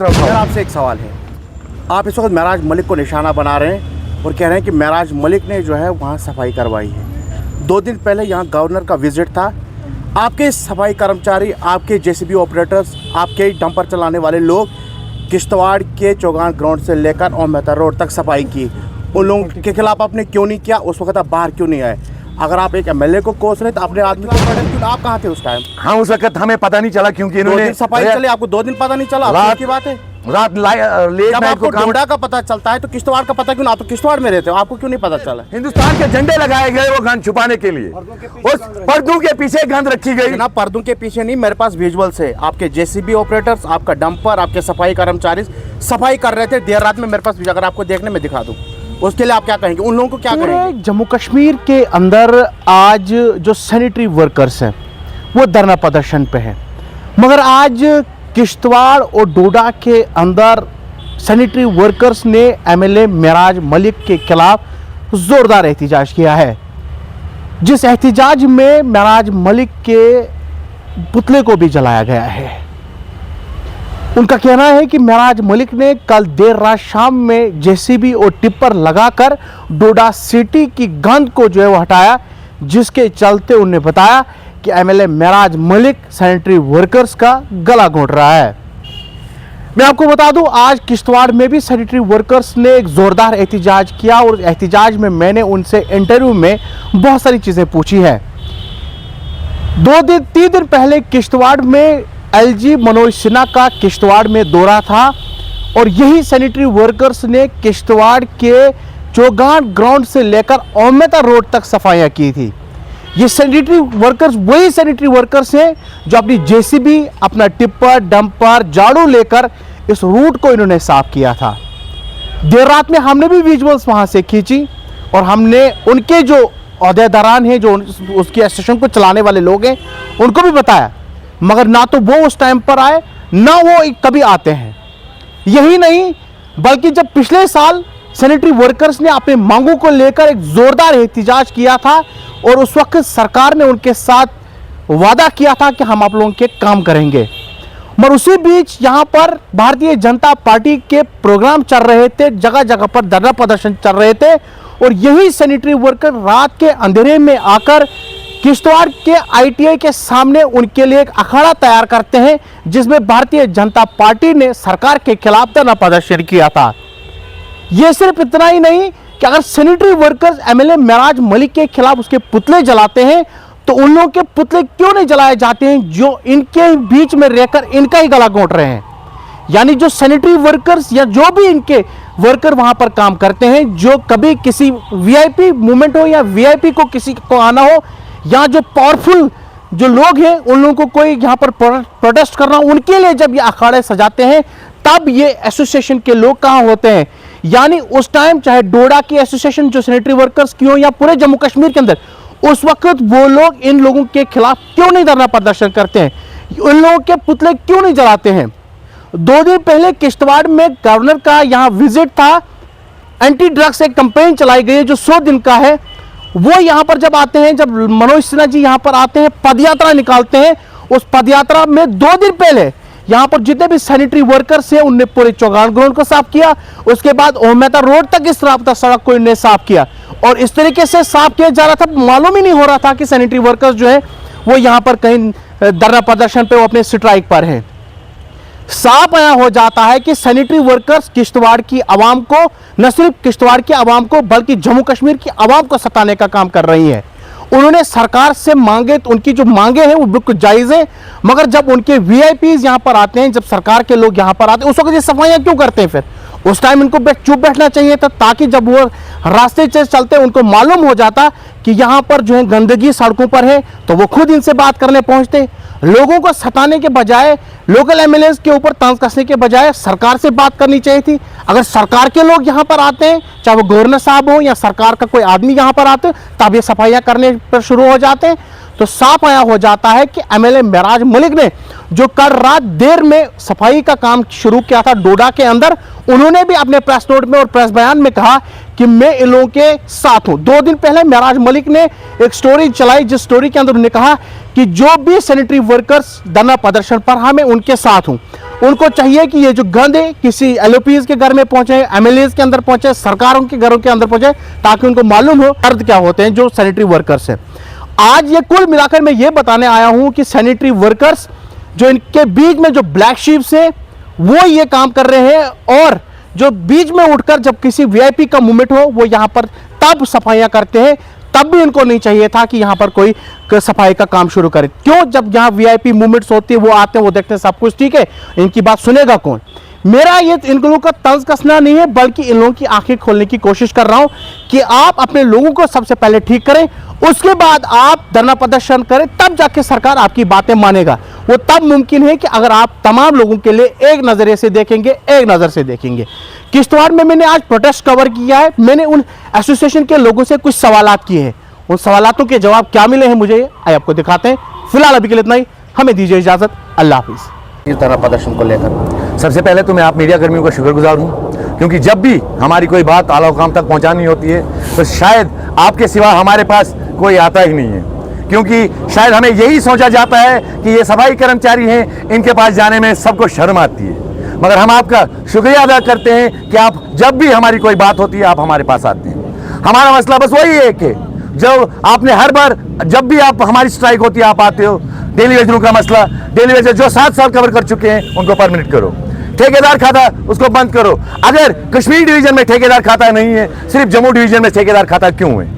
Sir आपसे एक सवाल है। आप इस वक्त महराज मलिक को निशाना बना रहे हैं और कह रहे हैं कि महराज मलिक ने जो है वहाँ सफाई करवाई है। 2 दिन पहले यहाँ गवर्नर का विजिट था। आपके सफाई कर्मचारी, आपके जेसीबी ऑपरेटर्स, आपके डंपर चलाने वाले लोग किश्तवाड़ के चौगान ग्राउंड से लेकर ओमहता रोड तक सफाई की। उन लोगों के खिलाफ आपने क्यों नहीं किया? उस वक्त आप बाहर क्यों नहीं आए? अगर आप एक एमएलए को कोस रहे तो अपने आदमी को पकड़े, क्यों? आप कहाँ थे उस टाइम? हाँ, उस वक्त हमें पता नहीं चला क्योंकि इन्होंने सफाई चली, आपको 2 दिन पता नहीं चला? रात की बात है। रात लेट जब नाइट आपको को काम। डोडा का पता चलता है तो किश्तवाड़ का पता क्यों ना? आप तो किश्तवाड़ में रहते हो, आपको क्यों नहीं पता चला? हिंदुस्तान के झंडे लगाए गए वो गंद छुपाने के लिए, उस पर्दों के पीछे गंद रखी गई ना। पर्दों के पीछे नहीं, मेरे पास विजुअल्स है। आपके जेसीबी ऑपरेटर्स, आपका डंपर, आपके सफाई कर्मचारी सफाई कर रहे थे देर रात में। मेरे पास अगर आपको देखने में दिखा दूं, उसके लिए आप क्या कहेंगे? उन लोगों को क्या कहेंगे? जम्मू कश्मीर के अंदर आज जो सैनिटरी वर्कर्स हैं वो धरना प्रदर्शन पे हैं, मगर आज किश्तवाड़ और डोडा के अंदर सैनिटरी वर्कर्स ने एमएलए महराज मलिक के खिलाफ जोरदार एहतजाज किया है, जिस एहतजाज में महराज मलिक के पुतले को भी जलाया गया है। उनका कहना है कि महराज मलिक ने कल देर रात शाम में जेसीबी और टिप्पर लगाकर डोडा सिटी की गंद को जो है वो हटाया, जिसके चलते उन्होंने बताया कि एमएलए महराज मलिक सैनिटरी वर्कर्स का गला घोंट रहा है। मैं आपको बता दूं, आज किश्तवाड़ में भी सैनिटरी वर्कर्स ने एक जोरदार एहतजाज किया और एहतजाज में मैंने उनसे इंटरव्यू में बहुत सारी चीजें पूछी है। 3 दिन पहले किश्तवाड़ में एलजी मनोज सिन्हा का किश्तवाड़ में दौरा था और यही सैनिटरी वर्कर्स ने किश्तवाड़ के चौगान ग्राउंड से लेकर ओमहता रोड तक सफाइयां की थी। ये सैनिटरी वर्कर्स वही सैनिटरी वर्कर्स हैं जो अपनी जेसीबी, अपना टिप्पर, डंपर, झाड़ू लेकर इस रूट को इन्होंने साफ किया था। देर रात में हमने भी विजुअल्स वहां से खींची और हमने उनके जो ओहदेदारान हैं, जो उसकी एसोसिएशन को चलाने वाले लोग हैं, उनको भी बताया, मगर ना तो वो उस टाइम पर आए, ना वो कभी आते हैं। यही नहीं, बल्कि जब पिछले साल सैनिटरी वर्कर्स ने अपने मांगों को लेकर एक जोरदार एहतजाज किया था और उस वक्त सरकार ने उनके साथ वादा किया था कि हम आप लोगों के काम करेंगे, मगर उसी बीच यहां पर भारतीय जनता पार्टी के प्रोग्राम चल रहे थे, जगह जगह पर धरना प्रदर्शन चल रहे थे और यही सैनिटरी वर्कर रात के अंधेरे में आकर किश्तवाड़ के आईटीआई के सामने उनके लिए एक अखाड़ा तैयार करते हैं, जिसमें भारतीय जनता पार्टी ने सरकार के खिलाफ धरना प्रदर्शन किया था। यह सिर्फ इतना ही नहीं कि अगर सैनिटरी वर्कर्स एमएलए महराज मलिक के खिलाफ उसके पुतले जलाते हैं तो उन लोगों के पुतले क्यों नहीं जलाए जाते हैं जो इनके बीच में रहकर इनका ही गला घोंट रहे हैं? यानी जो सैनिटरी वर्कर्स या जो भी इनके वर्कर वहां पर काम करते हैं, जो कभी किसी वीआईपी मूवमेंट हो या वीआईपी को किसी को आना हो, या जो पावरफुल जो लोग हैं उन लोगों को कोई यहाँ पर प्रोटेस्ट करना, उनके लिए जब ये अखाड़े सजाते हैं तब ये एसोसिएशन के लोग कहाँ होते हैं? यानी उस टाइम चाहे डोडा की एसोसिएशन जो सैनिटरी वर्कर्स की हो या पूरे जम्मू कश्मीर के अंदर, उस वक्त वो लोग इन लोगों के खिलाफ क्यों नहीं धरना प्रदर्शन करते हैं? उन लोगों के पुतले क्यों नहीं जलाते हैं? 2 दिन पहले किश्तवाड़ में गवर्नर का यहाँ विजिट था। एंटी ड्रग्स एक कैंपेन चलाई गई है जो 100 दिन का है। वो यहाँ पर जब आते हैं, जब मनोज सिन्हा जी यहाँ पर आते हैं, पदयात्रा निकालते हैं, उस पदयात्रा में 2 दिन पहले यहाँ पर जितने भी सैनिटरी वर्कर्स हैं उनने पूरे चौगान ग्राउंड को साफ किया। उसके बाद ओमहता रोड तक इस रास्ता सड़क को इन्हें साफ किया और इस तरीके से साफ किया जा रहा था, मालूम ही नहीं हो रहा था कि सैनिटरी वर्कर्स जो है वो यहाँ पर कहीं धरना प्रदर्शन पे वो अपने स्ट्राइक पर है। साफ आया हो जाता है कि सैनिटरी वर्कर्स किश्तवाड़ की आवाम को, न सिर्फ किश्तवाड़ की आवाम को बल्कि जम्मू कश्मीर की आवाम को सताने का काम कर रही है। उन्होंने सरकार से मांगे, तो उनकी जो मांगे हैं वो बिल्कुल जायज है, मगर जब उनके वीआईपीज यहां पर आते हैं, जब सरकार के लोग यहां पर आते हैं, उस वक्त ये सफाइयां क्यों करते हैं? फिर उस टाइम इनको चुप बैठना चाहिए था, ताकि जब वो रास्ते से चलते उनको मालूम हो जाता कि यहां पर जो है गंदगी सड़कों पर है, तो वो खुद इनसे बात करने पहुंचते। लोगों को सताने के बजाय, लोकल एमएलए के ऊपर तंज कसने के बजाय सरकार से बात करनी चाहिए थी। अगर सरकार के लोग यहाँ पर आते हैं, चाहे वो गवर्नर साहब हो या सरकार का कोई आदमी यहाँ पर आते हैं, तब ये सफाइयाँ करने पर शुरू हो जाते हैं। तो साफ आया हो जाता है कि एमएलए महराज मलिक ने जो कल रात देर में सफाई का काम शुरू किया था डोडा के अंदर, उन्होंने भी अपने प्रेस नोट में और प्रेस बयान में कहा कि मैं इन लोगों के साथ हूं। 2 दिन पहले महराज मलिक ने एक स्टोरी चलाई, जिस स्टोरी के अंदर उन्होंने कहा कि जो भी सैनिटरी वर्कर्स धरना प्रदर्शन पर, हाँ मैं उनके साथ हूं। उनको चाहिए कि ये जो गंद है किसी एलओपीज के घर में पहुंचे, एमएलएज के अंदर पहुंचे, सरकारों के घरों के अंदर पहुंचे, ताकि उनको मालूम हो दर्द क्या होते हैं जो सैनिटरी वर्कर्स हैं। आज ये कुल मिलाकर मैं ये बताने आया हूं कि सैनिटरी वर्कर्स जो इनके बीच में जो ब्लैक शीप्स है वो ये काम कर रहे हैं, और जो बीच में उठकर जब किसी वीआईपी का मूवमेंट हो वो यहां पर तब सफाइयां करते हैं, तब भी इनको नहीं चाहिए था कि यहां पर कोई सफाई का काम शुरू करे। क्यों? जब यहां वीआईपी मूवमेंट्स होती है वो आते हैं, वो देखते हैं सब कुछ ठीक है, इनकी बात सुनेगा कौन? मेरा ये इन लोगों का तंज कसना नहीं है, बल्कि इन लोगों की आंखें खोलने की कोशिश कर रहा हूं कि आप अपने लोगों को सबसे पहले ठीक करें, उसके बाद आप धरना प्रदर्शन करें, तब जाके सरकार आपकी बातें मानेगा। वो तब मुमकिन है कि अगर आप तमाम लोगों के लिए एक नजरिए से देखेंगे, एक नजर से देखेंगे। किश्तवाड़ में मैंने आज प्रोटेस्ट कवर किया है, मैंने उन एसोसिएशन के लोगों से कुछ सवालात किए हैं, उन सवालातों के जवाब क्या मिले हैं मुझे आइए आपको दिखाते हैं। फिलहाल अभी के लिए इतना ही, हमें दीजिए इजाजत, अल्लाह हाफिज। इस धरना प्रदर्शन को लेकर सबसे पहले तो मैं आप मीडिया कर्मियों का शुक्रगुजार हूँ, क्योंकि जब भी हमारी कोई बात आला हुकाम तक पहुँचानी होती है तो शायद आपके सिवा हमारे पास कोई आता ही नहीं है, क्योंकि शायद हमें यही सोचा जाता है कि ये सफाई कर्मचारी हैं, इनके पास जाने में सबको शर्म आती है। मगर हम आपका शुक्रिया अदा करते हैं कि आप जब भी हमारी कोई बात होती है आप हमारे पास आते हैं। हमारा मसला बस वही है कि जब आपने हर बार जब भी आप हमारी स्ट्राइक होती है आप आते हो, डेली वेजरों का मसला, डेली वेजर जो 7 साल कवर कर चुके हैं उनको परमिनेंट करो, ठेकेदार खाता उसको बंद करो। अगर कश्मीर डिवीजन में ठेकेदार खाता नहीं है, सिर्फ जम्मू डिवीजन में ठेकेदार खाता क्यों है?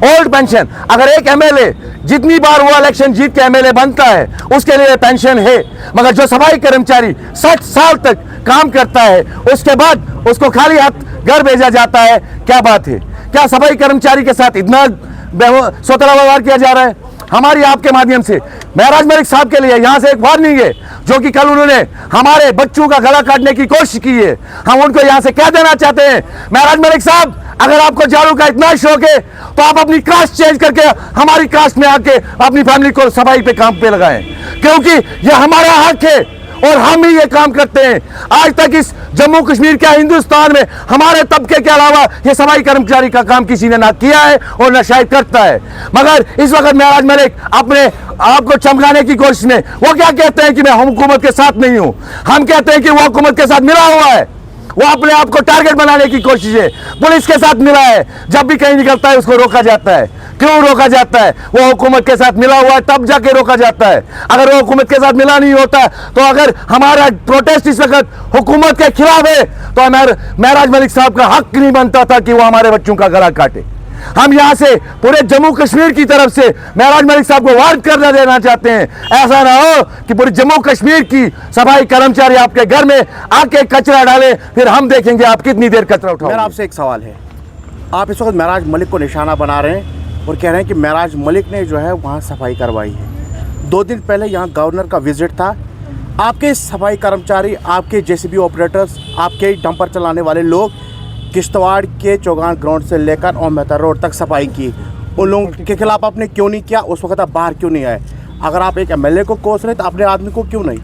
ओल्ड पेंशन, अगर एक एमएलए जितनी बार वो इलेक्शन जीत के एमएलए बनता है उसके लिए पेंशन है, मगर जो सफाई कर्मचारी 60 साल तक काम करता है उसके बाद उसको खाली हाथ घर भेजा जाता है, क्या बात है? क्या सफाई कर्मचारी के साथ इतना सोतरा व्यवहार किया जा रहा है? हमारी आपके माध्यम से महराज मलिक साहब के लिए यहाँ से एक वार्निंग है, जो कि कल उन्होंने हमारे बच्चों का गला काटने की कोशिश की है। हम उनको यहाँ से क्या देना चाहते हैं? महराज मलिक साहब, अगर आपको झाड़ू का इतना शौक है तो आप अपनी कास्ट चेंज करके हमारी कास्ट में आके अपनी फैमिली को सफाई पे काम पे लगाएं, क्योंकि ये हमारा हक है और हम ही ये काम करते हैं। आज तक इस जम्मू कश्मीर के हिंदुस्तान में हमारे तबके के अलावा ये सफाई कर्मचारी का काम किसी ने ना किया है और ना शायद करता है। मगर इस वक्त महराज मलिक अपने आपको चमकाने की कोशिश में वो क्या कहते हैं कि मैं हुकूमत के साथ नहीं हूं। हम कहते हैं कि वो हुकूमत के साथ मिला हुआ है, वो अपने आप को टारगेट बनाने की कोशिश है, पुलिस के साथ मिला है, जब भी कहीं निकलता है उसको रोका जाता है। क्यों रोका जाता है? वो हुकूमत के साथ मिला हुआ है तब जाके रोका जाता है। अगर वो हुकूमत के साथ मिला नहीं होता तो अगर हमारा प्रोटेस्ट इस वक्त हुकूमत के खिलाफ है तो महराज मलिक साहब का हक नहीं बनता था कि वो हमारे बच्चों का गला काटे। हम यहाँ से पूरे जम्मू कश्मीर की तरफ से महराज मलिक साहब को वार्न करना देना चाहते हैं, ऐसा ना हो कि पूरे जम्मू कश्मीर की सफाई कर्मचारी आपके घर में आके कचरा डाले, फिर हम देखेंगे आप कितनी देर कचरा उठाओगे। मेरा आपसे एक सवाल है, आप इस वक्त महराज मलिक को निशाना बना रहे हैं और कह रहे हैं कि महराज मलिक ने जो है वहाँ सफाई करवाई है। 2 दिन पहले यहाँ गवर्नर का विजिट था, आपके सफाई कर्मचारी, आपके जेसीबी ऑपरेटर्स, आपके डंपर चलाने वाले लोग किश्तवाड़ के चौगान ग्राउंड से लेकर ओमता रोड तक सफाई की। उन लोगों के खिलाफ आपने क्यों नहीं किया? उस वक्त आप बाहर क्यों नहीं आए? अगर आप एक एमएलए को कोस रहे तो अपने आदमी को क्यों नहीं?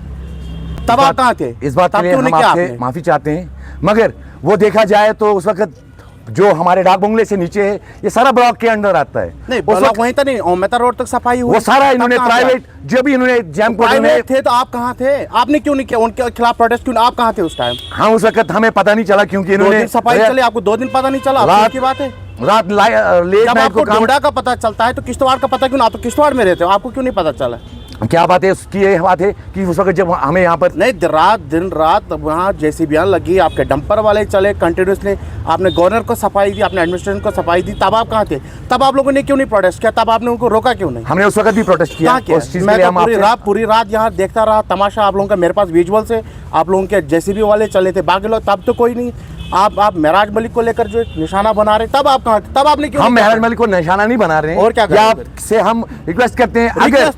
तब आप कहाँ थे? इस बात के लिए हम आपसे माफी चाहते हैं, मगर वो देखा जाए तो उस वक्त जो हमारे डाक बंगले से नीचे है ये सारा ब्लॉक के अंदर आता है। नहीं, ब्लॉक वहीं तक नहीं, ओमता रोड तक सफाई हुई, वो सारा इन्होंने प्राइवेट जो भी इन्होंने जैम को थे तो आप कहाँ थे? आपने क्यों नहीं किया? उनके खिलाफ प्रोटेस्ट क्यों? आप कहाँ थे उस टाइम? हाँ, उस वक्त हमें पता नहीं चला, क्योंकि इन्होंने सफाई चले, आपको 2 दिन पता नहीं चला? रात की बात है, रात लेट नाइट को डोडा का पता चलता है तो किश्तवाड़ का पता क्यों? आप तो किश्तवाड़ में रहते हो, आपको क्यों नहीं पता चला? क्या बात है उसकी? ये बात है कि उस वक्त जब हमें यहाँ पर नहीं, दिन रात वहाँ जेसीबी लगी, आपके डंपर वाले चले कंटिन्यूसली, आपने गवर्नर को सफाई दी, आपने एडमिनिस्ट्रेशन को सफाई दी, तब आप कहाँ थे? तब आप लोगों ने क्यों नहीं प्रोटेस्ट किया? तब आपने उनको रोका क्यों नहीं? हमने उस वक्त भी प्रोटेस्ट किया। मैं तो पूरी रात यहाँ देखता रहा तमाशा आप लोगों का, मेरे पास विजुअल्स है, आप लोगों के जेसीबी वाले चले थे, बाकी लोग तब तो कोई नहीं। आप महराज मलिक को लेकर जो निशाना बना रहे, तब आप कहाँ थे? तब आपने क्यों? हम महराज मलिक को निशाना नहीं बना रहे हैं, और क्या आपसे हम रिक्वेस्ट करते हैं,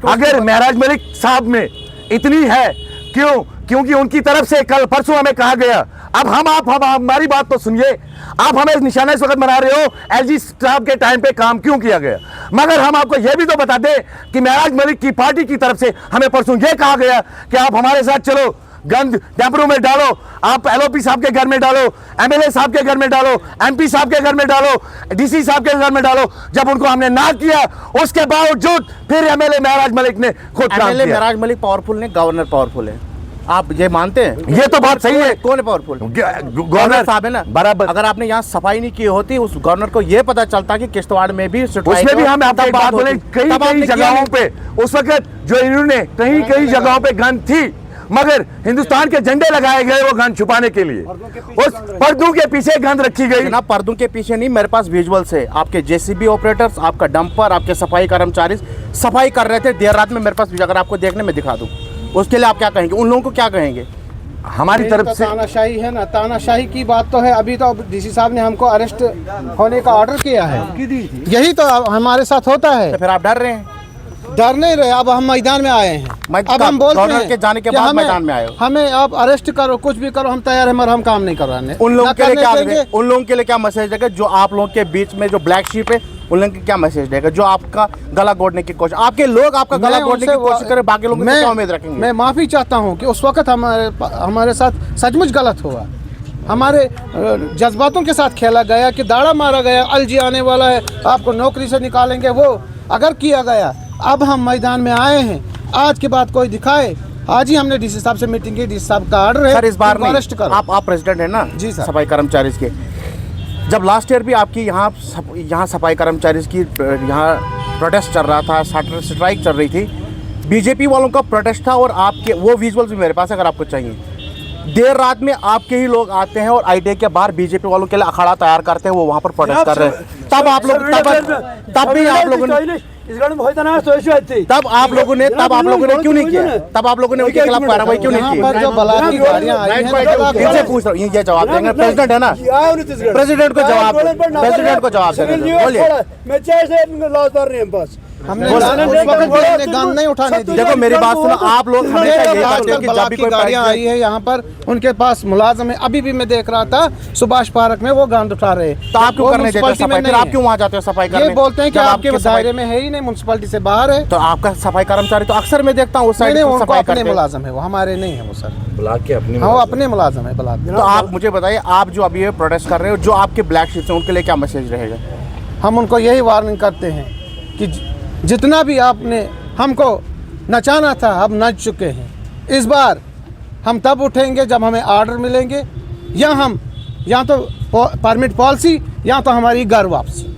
अगर महराज मलिक साहब में इतनी है, क्योंकि उनकी तरफ से कल परसों हमें कहा गया, अब आप हमारी बात तो सुनिए, आप हमें निशाना इस वक्त बना रहे हो, एलजी साहब के टाइम पे काम क्यों किया गया? मगर हम आपको यह भी तो बता दें कि महराज मलिक की पार्टी की तरफ से हमें परसों यह कहा गया कि आप हमारे साथ चलो, गंद डैम्परों में डालो, आप एलओपी साहब के घर में डालो, एमएलए साहब के घर में डालो, एमपी साहब के घर में डालो, डीसी साहब के घर में डालो। जब उनको हमने ना किया, उसके बावजूद फिर एमएलए महराज मलिक ने खुद काम किया। महराज मलिक पावरफुल नहीं, गवर्नर पावरफुल है। आप ये मानते हैं? ये तो बात सही है। कौन है पावरफुल? गवर्नर साहब है ना बराबर। अगर आपने यहाँ सफाई नहीं की होती, उस गवर्नर को ये पता चलता कि किश्तवाड़ में भी उसमें भी हम आपको एक बात बोले, कई कई जगहों पे उस वक्त जो इन्होंने कई जगहों पे गन थी, मगर हिंदुस्तान के झंडे लगाए गए वो गन छुपाने के लिए, उस पर्दों के पीछे गन रखी गई। ना पर्दों के पीछे नहीं, मेरे पास विजुअल्स है। आपके जेसीबी ऑपरेटर्स, आपका डंपर, आपके सफाई कर्मचारी सफाई कर रहे थे देर रात में, मेरे पास अगर आपको देखने में दिखा दूं, उसके लिए आप क्या कहेंगे? उन लोगों को क्या कहेंगे? हमारी तरफ से तानाशाही है ना, तानाशाही की बात तो है। अभी तो डीसी साहब ने हमको अरेस्ट होने का ऑर्डर किया है, यही तो हमारे साथ होता है। तो फिर आप डर रहे हैं? डर नहीं रहे, अब हम मैदान में आए हैं। अब हम बोलते गवर्नर हैं के जाने के कि बाद मैदान में आए हो। हमें आप अरेस्ट करो, कुछ भी करो, हम तैयार हैं, मगर हम काम नहीं कराने। उन लोगों ना के लिए करने क्या देंगे। उन लोगों के लिए क्या मैसेज देगा जो आप लोगों के बीच में जो ब्लैक शीप है, उन लोगों को क्या मैसेज देगा जो आपका गला घोटने की कोशिश, आपके लोग आपका गला मैं घोटने की उनसे कोशिश करें, बाकी लोगों से क्या उम्मीद रखेंगे? मैं माफ़ी चाहता हूँ कि उस वक्त हमारे साथ सचमुच गलत हुआ। हमारे जज्बातों के साथ खेला गया कि दाड़ा मारा गया, अलजी आने वाला है, आपको नौकरी से निकालेंगे, वो अगर किया गया। अब हम मैदान में आए हैं, आज के बाद कोई दिखाए। आज ही हमने डीसी साहब से मीटिंग की, डीसी साहब का ऑर्डर है सर इस बार अरेस्ट नहीं, करो। आप प्रेसिडेंट है ना जी सर। सफाई कर्मचारी के। जब लास्ट ईयर भी आपकी यहाँ सफाई कर्मचारी की यहाँ प्रोटेस्ट चल रहा था, स्ट्राइक चल रही थी, बीजेपी वालों का प्रोटेस्ट था, और आपके वो विजुअल्स भी मेरे पास अगर आपको चाहिए। देर रात में आपके ही लोग आते हैं और आईटी के बाहर बीजेपी वालों के लिए अखाड़ा तैयार करते हैं, वो वहाँ पर प्रोटेस्ट कर रहे हैं। तब आप लोग तब भी आप लोगों ने तब आप लोगों ने क्यों नहीं किया? तब आप लोगों ने उनके खिलाफ कार्रवाई क्यों नहीं यहाँ की? पर जो बलात्कार की गाड़ियाँ आई हैं, इनसे पूछ रहा हूँ, ये जवाब देंगे। प्रेसिडेंट है ना, प्रेसिडेंट को जवाब देंगे। बोलिए। हमने गन नहीं उठाने दी। देखो मेरी बात सुनो, आप लोग हमेशा यही बात करते हैं कि जब भी कोई गाड़ियाँ आई है यहाँ पर, उनके पास मुलाजिम है। अभी भी मैं देख रहा था सुभाष पार्क में वो गंद उठा रहे हैं। तो आप क्यों करने देते हो म्युनिसिपैलिटी में सफाई? फिर आप क्यों वहाँ जाते हो सफाई करने? ये बोलते हैं कि जब आपके सफाई- दायरे में है ही नहीं, म्युनिसिपैलिटी से बाहर है। तो आपका सफाई कर्मचारी तो अक्सर मैं देखता हूँ उस साइड नहीं, उनको सफाई अपने करते हैं। मुलाजिम है, वो हमारे नहीं है वो सर। ब्लॉक के अपनी हाँ, वो अपने मुलाजिम है ब्लॉक। तो आप मुझे बताइए, आप जो अभी ये प्रोटेस्ट कर रहे हो, जो आपके ब्लैक शीट्स हैं, उनके लिए क्या मैसेज रहेगा? हम उनको यही वार्निंग करते हैं कि जितना भी आपने हमको नचाना था, अब नच चुके हैं। इस बार हम तब उठेंगे जब हमें ऑर्डर मिलेंगे, या तो परमिट पॉलिसी, या तो हमारी घर वापसी।